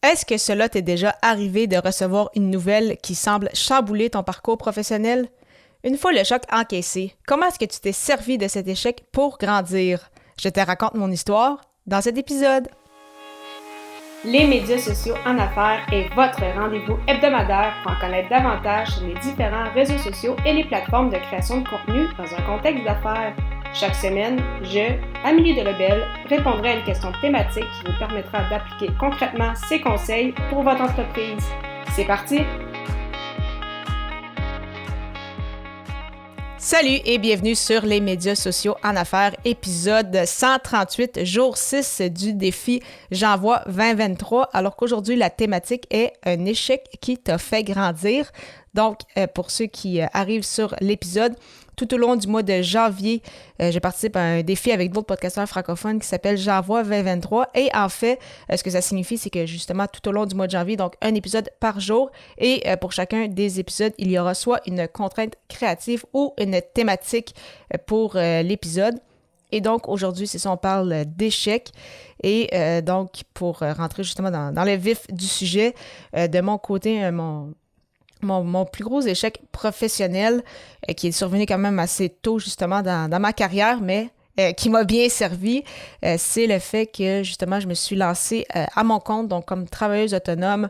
Est-ce que cela t'est déjà arrivé de recevoir une nouvelle qui semble chambouler ton parcours professionnel? Une fois le choc encaissé, comment est-ce que tu t'es servi de cet échec pour grandir? Je te raconte mon histoire dans cet épisode. Les médias sociaux en affaires est votre rendez-vous hebdomadaire pour en connaître davantage sur les différents réseaux sociaux et les plateformes de création de contenu dans un contexte d'affaires. Chaque semaine, je, Amélie Delebel, répondrai à une question thématique qui vous permettra d'appliquer concrètement ces conseils pour votre entreprise. C'est parti! Salut et bienvenue sur les médias sociaux en affaires, épisode 138, jour 6 du défi J'envoie 2023, alors qu'aujourd'hui la thématique est un échec qui t'a fait grandir. Donc, pour ceux qui arrivent sur l'épisode, tout au long du mois de janvier, je participe à un défi avec d'autres podcasteurs francophones qui s'appelle J'envoie 2023. Et en fait, ce que ça signifie, c'est que justement, tout au long du mois de janvier, donc un épisode par jour. Et pour chacun des épisodes, il y aura soit une contrainte créative ou une thématique pour l'épisode. Et donc, aujourd'hui, c'est ça, on parle d'échecs. Et donc, pour rentrer justement dans le vif du sujet, de mon côté, mon plus gros échec professionnel, qui est survenu quand même assez tôt justement dans ma carrière, mais qui m'a bien servi, c'est le fait que justement je me suis lancée à mon compte, donc comme travailleuse autonome,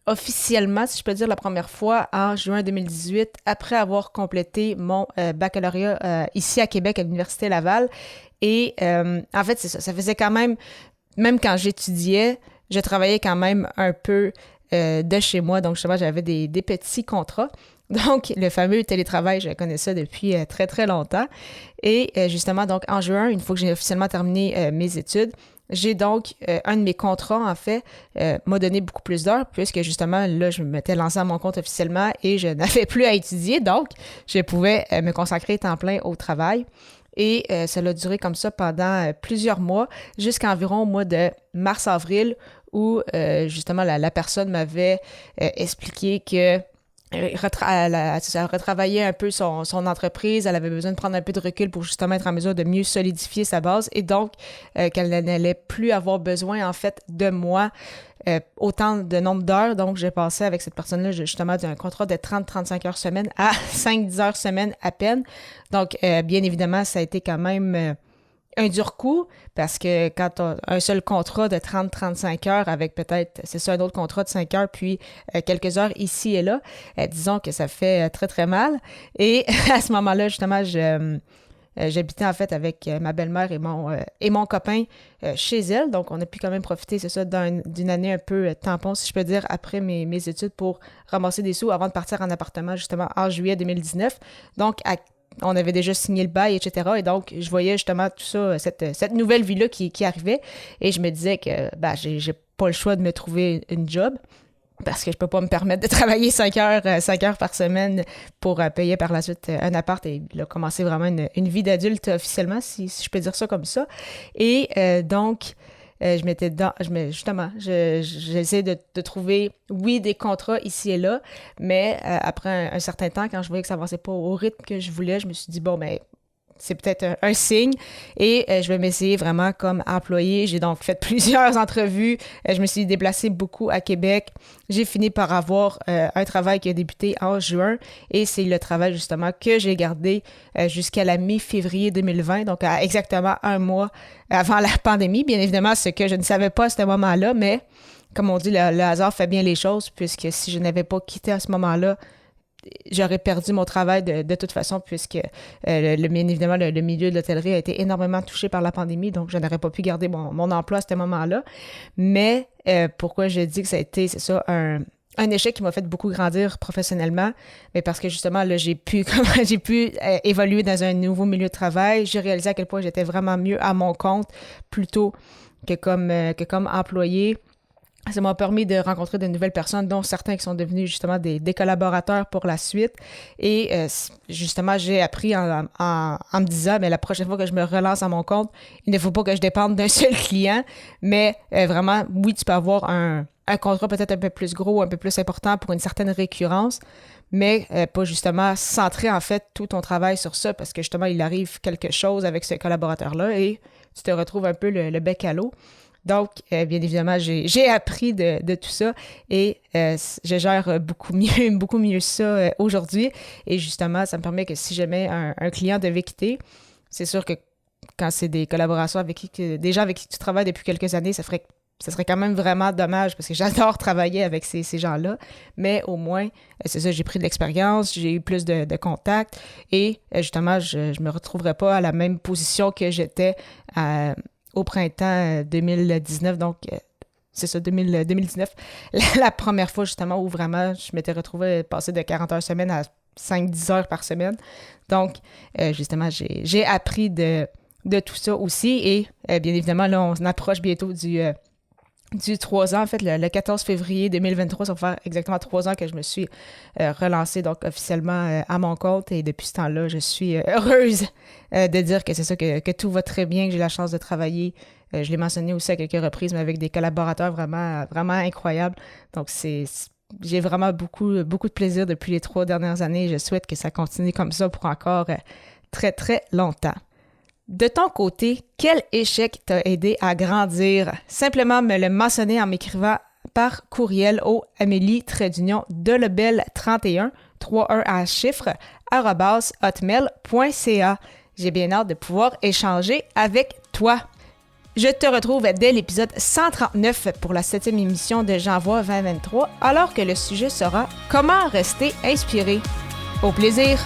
officiellement, si je peux dire, la première fois en juin 2018, après avoir complété mon baccalauréat ici à Québec, à l'Université Laval. Et en fait, c'est ça, ça faisait quand même quand j'étudiais, je travaillais quand même un peu de chez moi. Donc, justement, j'avais des petits contrats. Donc, le fameux télétravail, je connais ça depuis très, très longtemps. Et justement, donc, en juin, une fois que j'ai officiellement terminé mes études, j'ai donc, un de mes contrats, en fait, m'a donné beaucoup plus d'heures, puisque justement, là, je m'étais lancée à mon compte officiellement et je n'avais plus à étudier. Donc, je pouvais me consacrer temps plein au travail. Et ça a duré comme ça pendant plusieurs mois, jusqu'à environ au mois de mars-avril, où justement la personne m'avait expliqué que elle retravaillait un peu son entreprise, elle avait besoin de prendre un peu de recul pour justement être en mesure de mieux solidifier sa base et donc qu'elle n'allait plus avoir besoin en fait de moi autant de nombre d'heures. Donc, j'ai passé avec cette personne-là justement d'un contrat de 30-35 heures semaine à 5-10 heures semaine à peine. Donc, bien évidemment, ça a été quand même un dur coup parce que quand tu as un seul contrat de 30-35 heures avec peut-être, c'est ça, un autre contrat de 5 heures puis quelques heures ici et là, disons que ça fait très, très mal. Et à ce moment-là, justement, j'habitais en fait avec ma belle-mère et mon copain chez elle. Donc, on a pu quand même profiter, c'est ça, d'une année un peu tampon, si je peux dire, après mes études pour ramasser des sous avant de partir en appartement, justement, en juillet 2019. Donc, on avait déjà signé le bail, etc. Et donc, je voyais justement tout ça, cette nouvelle vie-là qui arrivait. Et je me disais que j'ai pas le choix de me trouver une job parce que je peux pas me permettre de travailler 5 heures par semaine pour payer par la suite un appart et là, commencer vraiment une vie d'adulte officiellement, si je peux dire ça comme ça. Et donc, j'essaie de trouver, oui, des contrats ici et là, mais après un certain temps, quand je voyais que ça avançait pas au rythme que je voulais, je me suis dit, bon, ben, c'est peut-être un signe et je vais m'essayer vraiment comme employée. J'ai donc fait plusieurs entrevues. Je me suis déplacée beaucoup à Québec. J'ai fini par avoir un travail qui a débuté en juin et c'est le travail justement que j'ai gardé jusqu'à la mi-février 2020, donc à exactement un mois avant la pandémie. Bien évidemment, ce que je ne savais pas à ce moment-là, mais comme on dit, le hasard fait bien les choses puisque si je n'avais pas quitté à ce moment-là, j'aurais perdu mon travail de toute façon puisque bien évidemment le milieu de l'hôtellerie a été énormément touché par la pandémie, donc je n'aurais pas pu garder mon emploi à ce moment-là. Mais pourquoi je dis que ça a été, c'est ça, un échec qui m'a fait beaucoup grandir professionnellement, mais parce que justement, là, j'ai pu évoluer dans un nouveau milieu de travail. J'ai réalisé à quel point j'étais vraiment mieux à mon compte plutôt que comme employé. Ça m'a permis de rencontrer de nouvelles personnes, dont certains qui sont devenus justement des collaborateurs pour la suite. Et justement, j'ai appris en me disant, mais la prochaine fois que je me relance à mon compte, il ne faut pas que je dépende d'un seul client, mais vraiment, oui, tu peux avoir un contrat peut-être un peu plus gros, un peu plus important pour une certaine récurrence, mais pas justement centrer en fait tout ton travail sur ça parce que justement, il arrive quelque chose avec ce collaborateur-là et tu te retrouves un peu le bec à l'eau. Donc, bien évidemment, j'ai appris de tout ça et je gère beaucoup mieux ça aujourd'hui. Et justement, ça me permet que si jamais un client devait quitter, c'est sûr que quand c'est des collaborations des gens avec qui tu travailles depuis quelques années, ça serait quand même vraiment dommage parce que j'adore travailler avec ces gens-là. Mais au moins, c'est ça, j'ai pris de l'expérience, j'ai eu plus de contacts et justement, je me retrouverai pas à la même position que j'étais au printemps 2019, donc c'est ça, 2019, la première fois justement où vraiment je m'étais retrouvée passer de 40 heures semaine à 5-10 heures par semaine. Donc, justement, j'ai appris de tout ça aussi et bien évidemment, là, on approche bientôt du 3 ans. En fait, le 14 février 2023, ça va faire exactement 3 ans que je me suis relancée donc officiellement à mon compte et depuis ce temps-là, je suis heureuse de dire que c'est ça, que tout va très bien, que j'ai la chance de travailler. Je l'ai mentionné aussi à quelques reprises, mais avec des collaborateurs vraiment, vraiment incroyables. Donc, j'ai vraiment beaucoup de plaisir depuis les 3 dernières années et je souhaite que ça continue comme ça pour encore très, très longtemps. De ton côté, quel échec t'a aidé à grandir? Simplement me le mentionner en m'écrivant par courriel au amélie-delebel31, 31 à chiffre, @hotmail.ca. J'ai bien hâte de pouvoir échanger avec toi. Je te retrouve dès l'épisode 139 pour la 7e émission de J'envoie 2023, alors que le sujet sera « Comment rester inspiré ». Au plaisir!